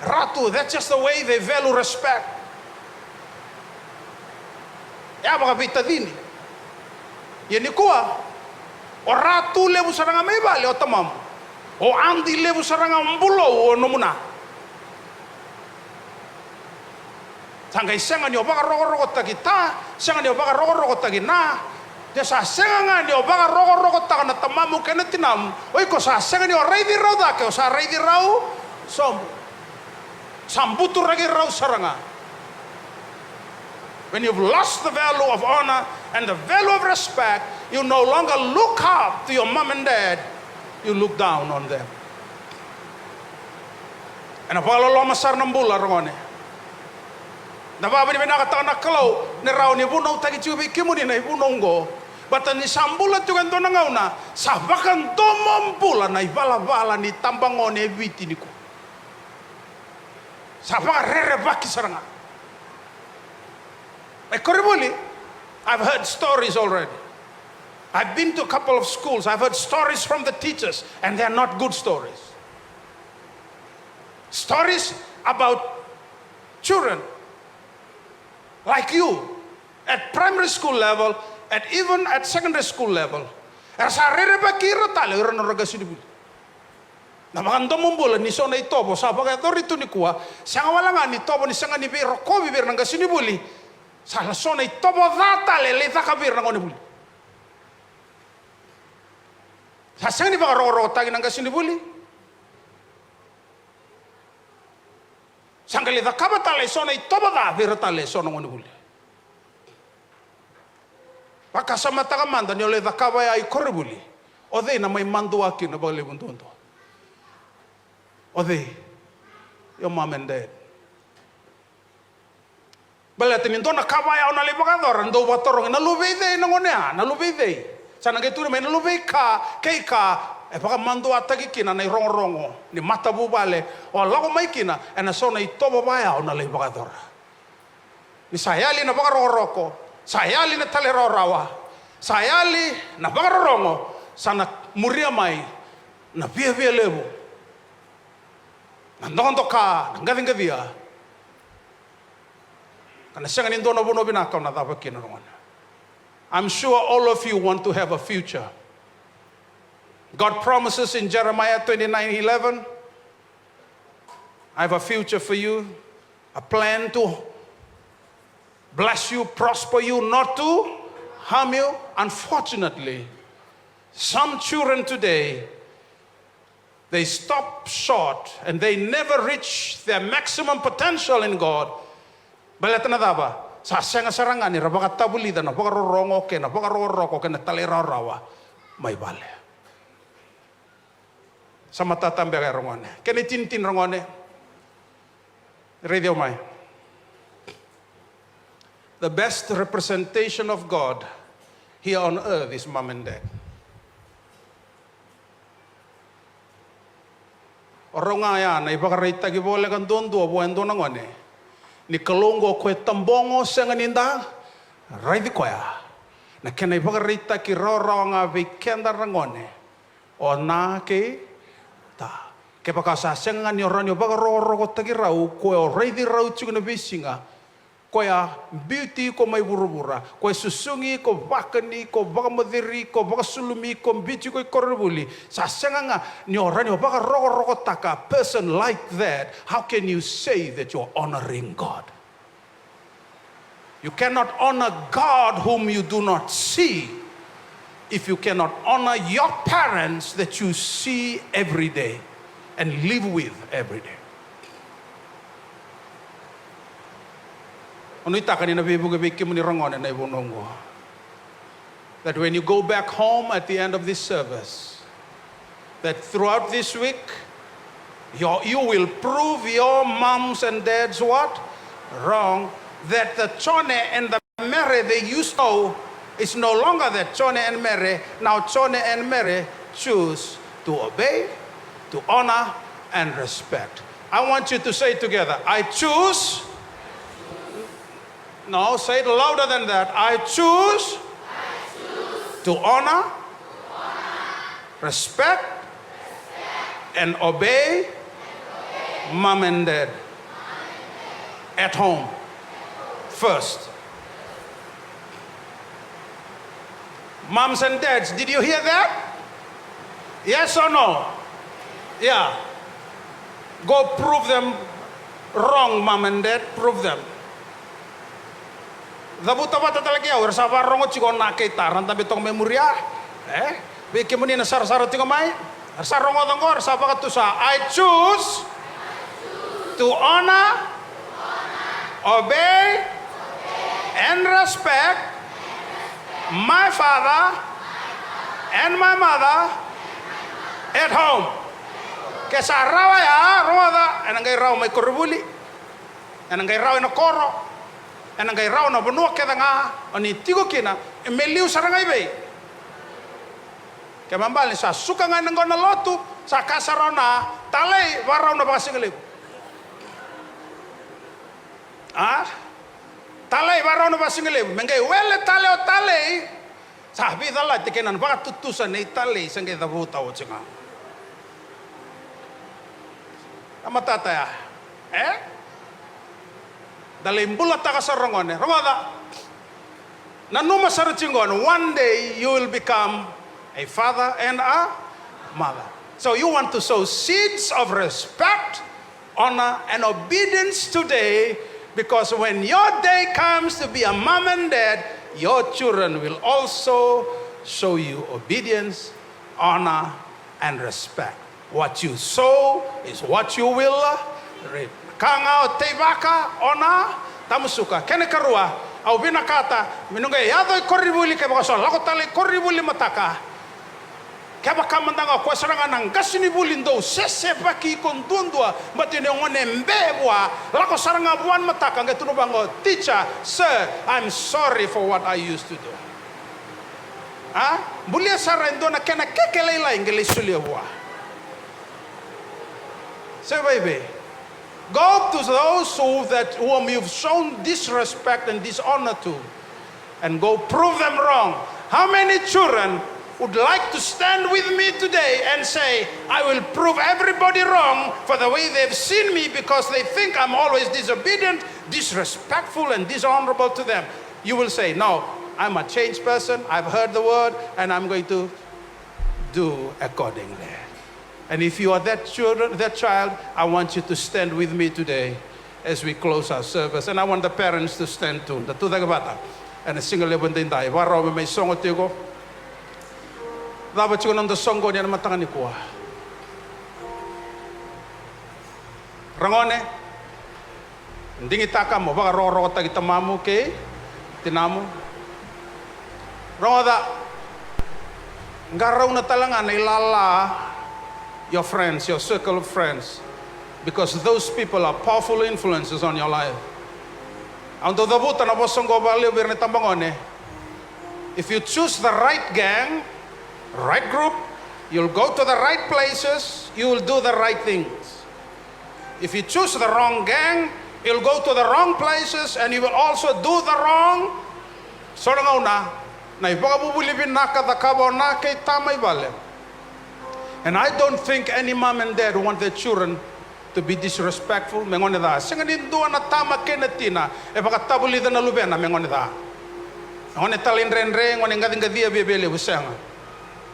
ratu. That's just the way they value respect. Ya baka bitadini. Yan ikuha. O ratu lebu saranga may bali o tamam. O andi lebu saranga mbulo o numuna. Sangkai sengan yo baka rogo kita, sengan yo baka rogo na. Dia sa sengan yo baka rogo na tamamu kena tinam. Oi ko sa sengan yo reidi rau da ke sa reidi rau som. Sambutu ragi rau saranga. When you've lost the value of honor and the value of respect, you no longer look up to your mom and dad, you look down on them. And apalo lo masar nambula rongone. Na baba ni benaka na kalau ni rau ni bunau tagi chubi kimuni na bunongo. Bata ni sambula tu kan dona ngauna, sabakan tomompula na ibala-bala ni tambangone viti niku. Sabaka rere baki saranga. I've heard stories already. I've been to a couple of schools. I've heard stories from the teachers, and they're not good stories. Stories about children like you at primary school level, even at secondary school level. Na maganda mong bola ni so na itobo sa pagkatorito ni kuwa siya nga wala nga ni tobo ni siya nga ni biro ko bibir ng gasinibuli sa laso na itobo data lelita kabir ng onibuli sa siya nga ni baka roro tagi ng gasinibuli sa nga lita kabatale so na itobo da birotale so ng onibuli pakasama takamanda ni olita kabaya ay koribuli o de na may mando akin na bagalibuntundo. O they, your mom and dad. Balatin ito na kabaya o nalipakador, ando batorong, nalubay day nang unya, nalubay day. Sana kay tunay may nalubay ka, kay ka, baka mando atagi kina na rongo-rongo, ni mata bubale, o lako may kina, na so na ito babaya o nalipakador. Ni sayali na baka roroko, sayali na talirorawa, sayali na baka rongo, sana muria may, na pia-pia lebo. Nandong ka, nanggating-gadia. Kana siya ngayon doon na buno binakaw na dapat kinurungan. I'm sure all of you want to have a future. God promises in Jeremiah 29:11, I have a future for you, a plan to bless you, prosper you, not to harm you. Unfortunately, some children today, they stop short and they never reach their maximum potential in God. Balatan na daba, sa senga sarangan ni rabaka tabulida na baka rorongo ke na baka roroko ke na talirarawa may bale. Sa matatambe kay rongone. Kani tintin rongone. Radio may. The best representation of God here on earth is mom and dad. Orang nga na ipakaray tagi bole kan dondo buendo na ngone ni kalongo ko tambongo sa nganinda raidi ko ya na kena ipakaray tagi roro nga vikenda rangone o na ke ta ke pakasa senga ni oranyo baka roro ko tagi rau ko raidi rau chuna bisinga ko ya beauty ko may burubura ko susungi ko bakani ko baka madiri ko baka sulumi ko bici ko korubuli sa senga nga ni oranyo baka roko taka person like that. How can you say that you're honoring God? You cannot honor God whom you do not see if you cannot honor your parents that you see every day and live with every day. That when you go back home at the end of this service, that throughout this week, you will prove your moms and dads what? Wrong. That the Chone and the Mere they used to know is no longer that Chone and Mere. Now Chone and Mere choose to obey, to honor, and respect. I want you to say together, I choose. No, say it louder than that. I choose to honor, respect, and obey mom and dad at home first. Moms and dads, did you hear that? Yes or no? Yeah. Go prove them wrong, mom and dad. Prove them. Dabuta bata talaga yaw, sa varongo chigo na kita, ranta betong memoria. Biki mo ni na sar-sar tingo mai. Sarongo dongor, sa pakatusa, I choose to honor, obey, and respect my father and my mother at home. Kesa rawa ya, roda, enangay raw may korubuli, enangay raw na koro, enangay raw na bunua keda nga, ani tigo kina, emeliu sarangay bay. Kaya mambali sa suka nga nang na lotu, sa kasarona, talay, waraw na baka singalib. Talay, waraw na baka singalib. Mengay, wele talay o talay, sabi dala, tikinan, baka tutusan na italay, sanggay dabuta o tsinga. Amatataya, dalay mbulat ta kasarangon, Ramada, nanuma sarachingon, one day you will become a father and a mother. So you want to sow seeds of respect, honor, and obedience today, because when your day comes to be a mom and dad, your children will also show you obedience, honor, and respect. What you sow is what you will reap. Kanga o tebaka, honor, tamusuka. Kene karua, au binakata, minungay yadoy koribuli kaya bakaso, lako tali koribuli mataka. Kaya baka mandanga kwa saranga ng gasini bulindo, sese baki kontundua, matine ngone mbebwa, lako saranga buwan mataka, nga tunubango, teacher, sir, I'm sorry for what I used to do. Bulia sarendo na kena kekelela ingele sulia buwa. So baby, go to those whom you've shown disrespect and dishonor to, and go prove them wrong. How many children would like to stand with me today and say, I will prove everybody wrong for the way they've seen me, because they think I'm always disobedient, disrespectful, and dishonorable to them? You will say, no, I'm a changed person, I've heard the word, and I'm going to do accordingly. And if you are that child, I want you to stand with me today as we close our service. And I want the parents to stand too. The two bata and a single lebon din tayo. Waro may songo tigo. Dapat yung nang songo niya na matangan ni kuha. Rangone, hindi itaka mo, baka roro ka tagitamamu kay tinamu. Rangoda, ngaraw na talaga na ilala your friends, your circle of friends, because those people are powerful influences on your life. If you choose the right gang, right group, you'll go to the right places, you will do the right things. If you choose the wrong gang, you'll go to the wrong places and you will also do the wrong. And I don't think any mom and dad want their children to be disrespectful. Mengonida, singanin doon na tama kenatina, e baka tabulida na lubena mengonida. Ngone talin renre, ngone ngadingadia bebele busanga.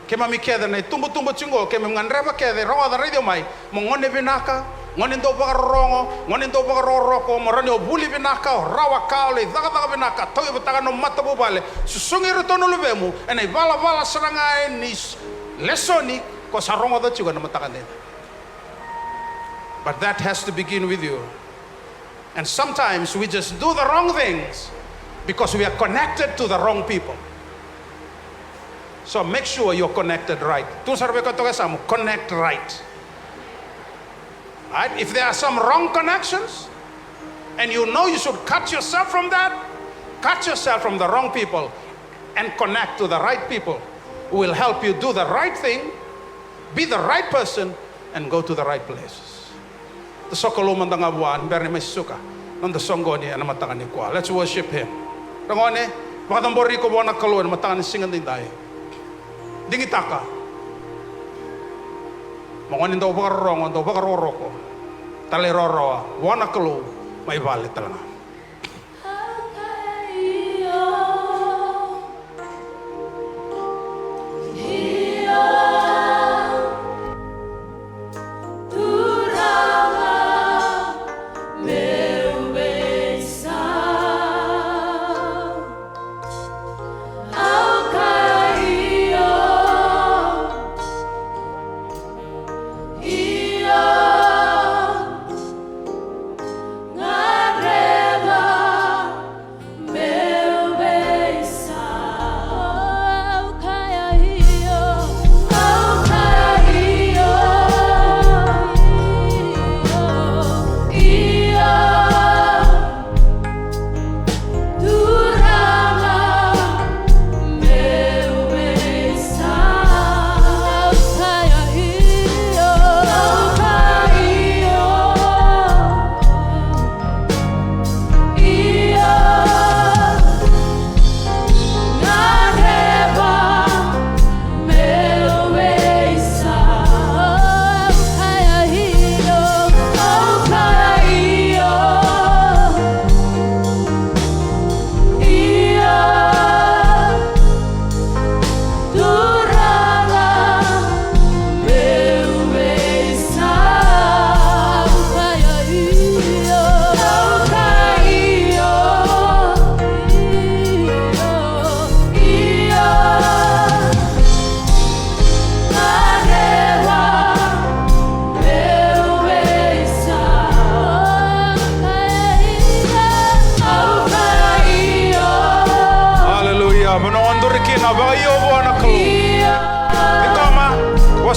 Kema mikeda na tumbo chingo, kema nganreba kede rongo da radio mai, mongone binaka, ngone ndo baka rongo, ngone ndo baka roroko, morani obuli binaka, rawa kaole, daga binaka, toy butaga no matabu bale, susungiru tono lubemu, ene vala seranga nis lesoni. But that has to begin with you. And sometimes we just do the wrong things because we are connected to the wrong people. So make sure you're connected right. Connect right. Right? If there are some wrong connections and you know you should cut yourself from that, cut yourself from the wrong people and connect to the right people who will help you do the right thing, be the right person, and go to the right places. The sokolo mandanga buwan, berni may suka, nanda songoni ana matangan ni kwa. Let's worship Him. Rangone, makatambori ko buwan na kaluan matangan ni singan din tayo. Dingitaka. Mangonin daw baka rongo, daw baka roroko. Tali roroa, buwan na kalu, may balik talaga.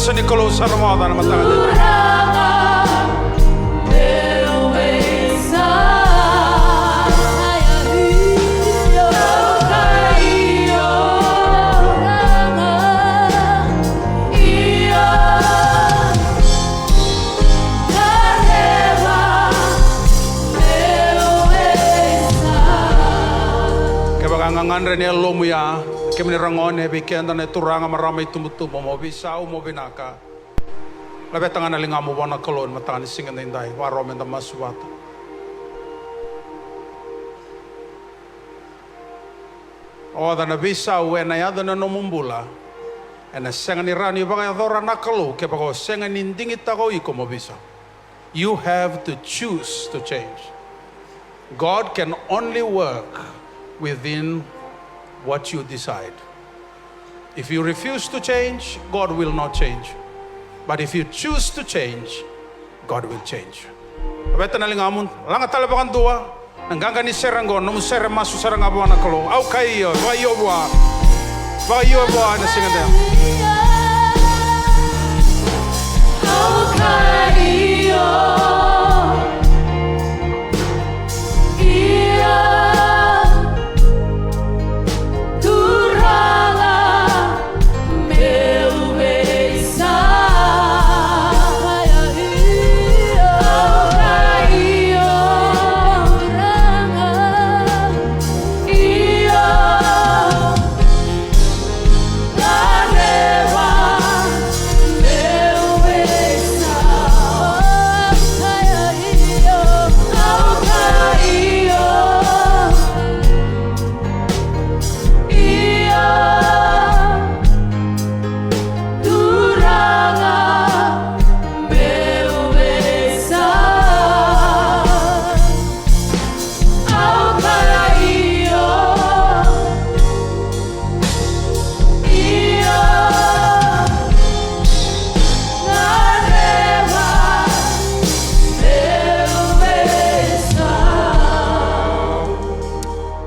Manasa ni Kolo Saramada na matagal. Nganre ni lomu ya kemni rangone bikenda ne turanga maramai tumutumo mo bisa mo binaka labe tangan linga mo bona kolon matani singan indai waro menda maswata o da na bisa we na ya na no mumbula ena sengan irani baga dora nakalo ke bago sengan indingi tago iko mo bisa. You have to choose to change. God can only work within what you decide. If you refuse to change, God will not change. But if you choose to change, God will change. Beta na lingamun, langa talabakan dua, nangganga ni seranggo, no musere masu sarangabo na kalo. Au kayo, vayo na singanda. Au kayo.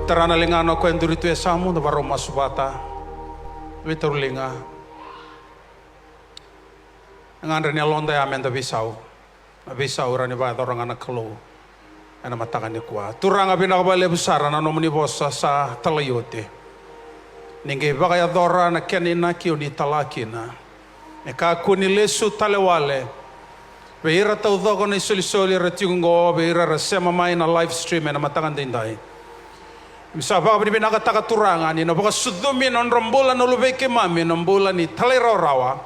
Tarana lingano ko endurito esamu na baro masubata vitarulinga ngandre ni alonda ya menda bisau rani ba dorang anak kelo ana matakan ni kwa turanga binakabale busara na nomuni bossa sa talayote ninge bagaya dora na kenina kiuni talakina e ka kuni lesu talewale beira tau dogo na solisoli ratingo beira rasema mai na live stream na matakan dindai. Misapa bini binakataka turangan ni naboka sudumi non rambola no lubeke mami nambola ni talera rawa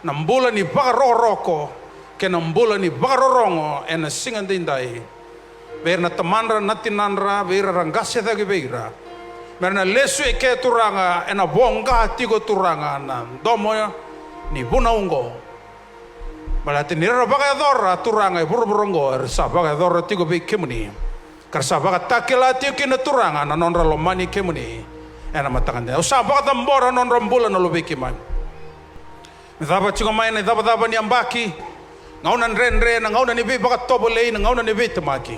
nambola ni bagaroroko ke nambola ni bagarorongo ena singan dindai berna tamanra natinanra beira rangasya dagi beira berna lesu eke turanga ena bonga tigo turanga na domo ni bunaungo balati nira bagadora turanga burburongo sa bagadora tigo be kemuni Karsabaka takila tiyo kinaturangan na non ralomani kemuni ena matakan dia. Usabaka tambora non rambula na lubiki man. Nidaba chingo may nidaba ni ambaki. Ngaunan renre na ngaunan ibi baka tobole na ngaunan ibi tamaki.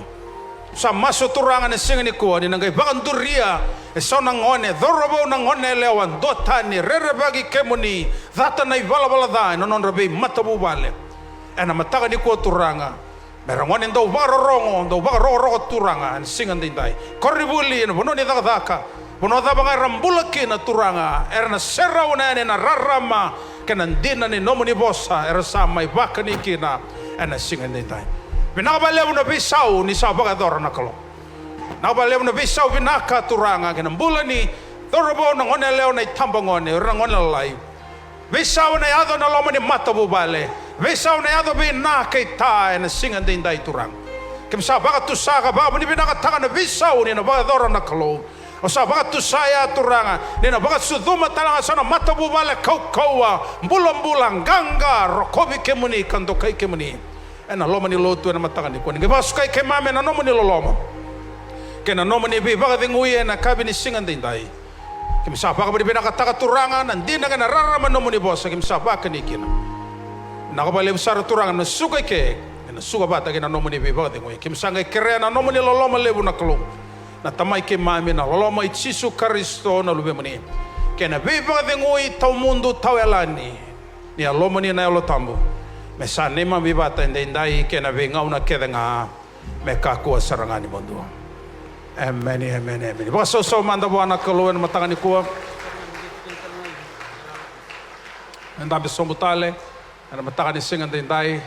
Sa maso turangan na singa ni kuwa ni nangay baka duria eso nang one dorobo nang one lewan dotani rerebagi kemuni data na ibalabala dai non rabi matabubale ena matakan ni kuwa turanga. Merangonin daw bagarorongo, daw bagaroroko turanga, singan dindai. Koribuli, bono ni daka, bono da banga rambulaki na turanga, na serra una na rarama, kanandina ni nomoni bossa, sama ibaka ni kina, na singan dindai. Binakabalew na bisaw ni sa bagadora na kalo. Nakabalew na bisaw binaka turanga, kanambula ni dorobo ng onelew na itambangone, orang onelay. Bisaw na yado na lomani matabubale. Vesaw na yado bin na kay tayo na singan din dahi turang. Kimsa baka tusaka ba ni binakataka na visaw ni na bagadora na kalo. O sa baka tusaya turanga ni na baka suduma talanga sana matabubala kaukawa bulang-bulang gangga rokobi kemuni kanto kay kemuni. Na loma ni lotu na mataka ni kuning. Gibasu kay kemame na nomo ni loloma. Kaya na nomo ni baka dinguye na kabi ni singan din dahi. Kimsa baka binakataka turanga nandi na nararaman nomo ni bosa kimsa baka ni kina. Nakabali besar turangan nasuka ke, nasuka bata ke na nomoni beba dengoy. Kim sangai kere na nomoni loloma lebu na kalung. Na tamai ke mami na loloma itzisu Kristo na lube mani. Ke na beba dengoy tau mundo tau elani. ni alomo ni na olo tambu me sa nema mi bata ndai ke na venga una ke nga me ka ko sarangani mondo. Amen, amen, amen. Ba so manda wana kaloen matangani ko. Anda be somutale, ana matangani singa ndai.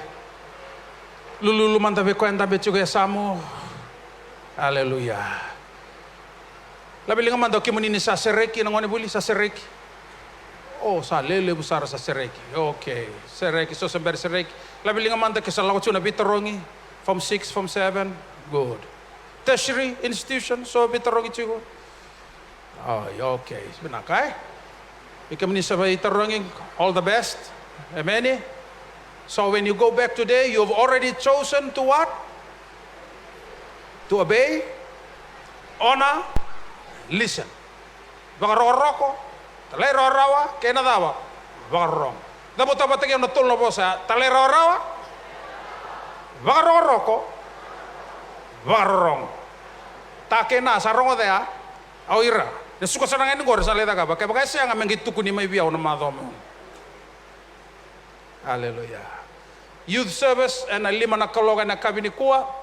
Lulu manda be ko anda be chuga samu. Hallelujah. Labi linga manda ki munini sa sereki na ngone buli sa sereki. Oh, sa lele busara sa sereki. Okay, sereki so sember sereki. Labi linga manda ke sa lawchuna bitarongi from 6 from 7. Good. Tertiary institution so bitarongi chigo. Oh, okay. Binakai. Ikamni sa bitarongi all the best. Amen. So when you go back today, you've already chosen to what? To obey, honor, listen. Bagaroroko, talero rawa, kena dawa, bagarong. Dabo tabatagi ang natulno po sa talero rawa, bagaroroko, bagarong. Take na sa rongo dea, awira. Nesuko sa nangayin gore sa leda ka ba? Kaya bagay siya nga mangituko ni may biyaw na madome. Hallelujah. Youth service and lima na kaloga na kabini kuwa.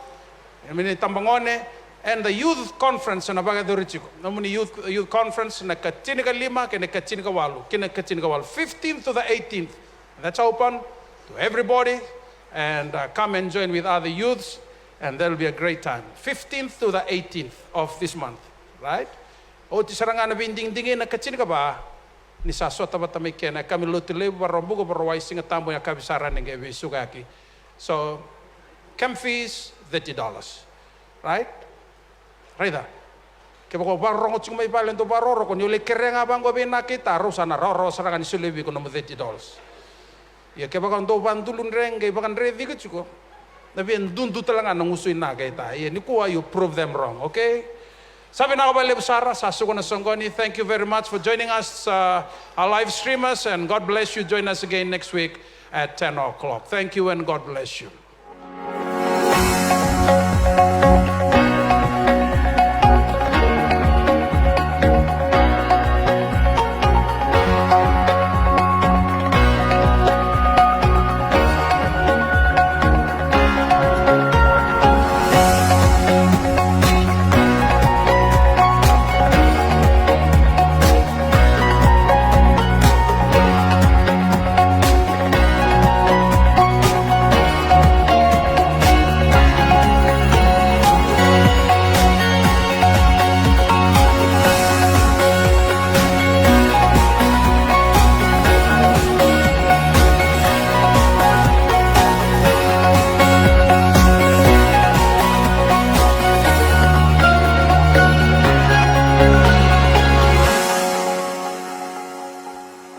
Mini tambangone and the youth conference na baga dorichiko. Namuni youth conference na katinika lima kene katinika walu. 15th to the 18th. That's open to everybody and come and join with other youths and there will be a great time. 15th to the 18th of this month, right? O tisaranga na binding-dingin na katinika ba ni sasota ba tamay kena kami lutile barombugo barwai singa tambo ya kabisara nge bisugaki. So camp fees $30, right? Right there. Kaya ko barong ching may balen to baroro ko nyule kerenga bang go bina kita rosa na roro sarang ni sulebi ko no $30. Ya kaya ko ndo bandulun reng kaya bakan ready ko chuko. Nabi ndundu talaga nang usuin na kay ta. Ya ni kuwa you prove them wrong, okay? Sabi na ko ba Sara sa suko na songgoni. Thank you very much for joining us our live streamers and God bless you. Join us again next week at 10 o'clock. Thank you and God bless you.